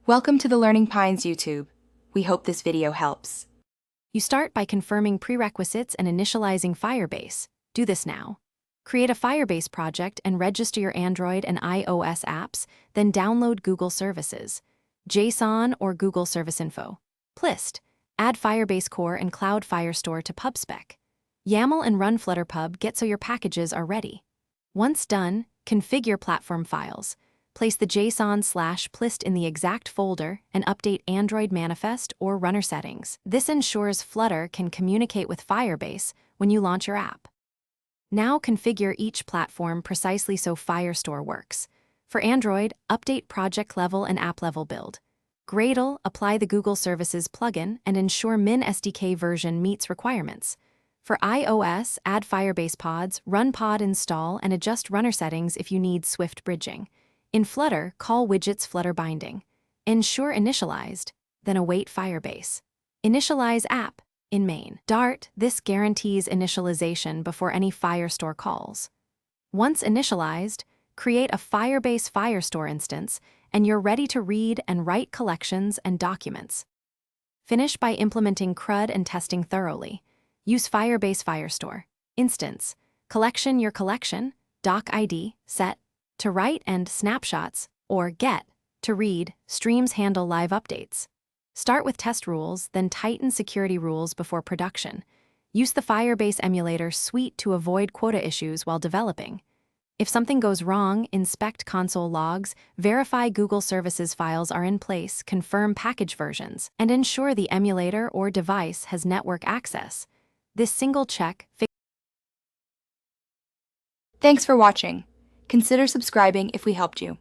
Welcome to the Learning Pines YouTube. We hope this video helps. You start by confirming prerequisites and initializing Firebase. Do this now. Create a Firebase project and register your Android and iOS apps, then download Google Services, JSON or Google Service Info. Plist. Add Firebase Core and Cloud Firestore to PubSpec. YAML and run Flutter Pub get so your packages are ready. Once done, configure platform files. Place the JSON/plist in the exact folder and update Android manifest or runner settings. This ensures Flutter can communicate with Firebase when you launch your app. Now configure each platform precisely so Firestore works. For Android, update project level and app level build. Gradle, apply the Google Services plugin and ensure Min SDK version meets requirements. For iOS, add Firebase pods, run pod install, and adjust runner settings if you need swift bridging. In Flutter, call widgets Flutter binding. Ensure initialized, then await Firebase. Initialize app in main. Dart, this guarantees initialization before any Firestore calls. Once initialized, create a Firebase Firestore instance, and you're ready to read and write collections and documents. Finish by implementing CRUD and testing thoroughly. Use Firebase Firestore. Instance, collection your collection, doc ID, set, to write and snapshots, or get, to read, streams handle live updates. Start with test rules, then tighten security rules before production. Use the Firebase emulator suite to avoid quota issues while developing. If something goes wrong, inspect console logs, verify Google Services files are in place, confirm package versions, and ensure the emulator or device has network access. This single check Thanks for watching. Consider subscribing if we helped you.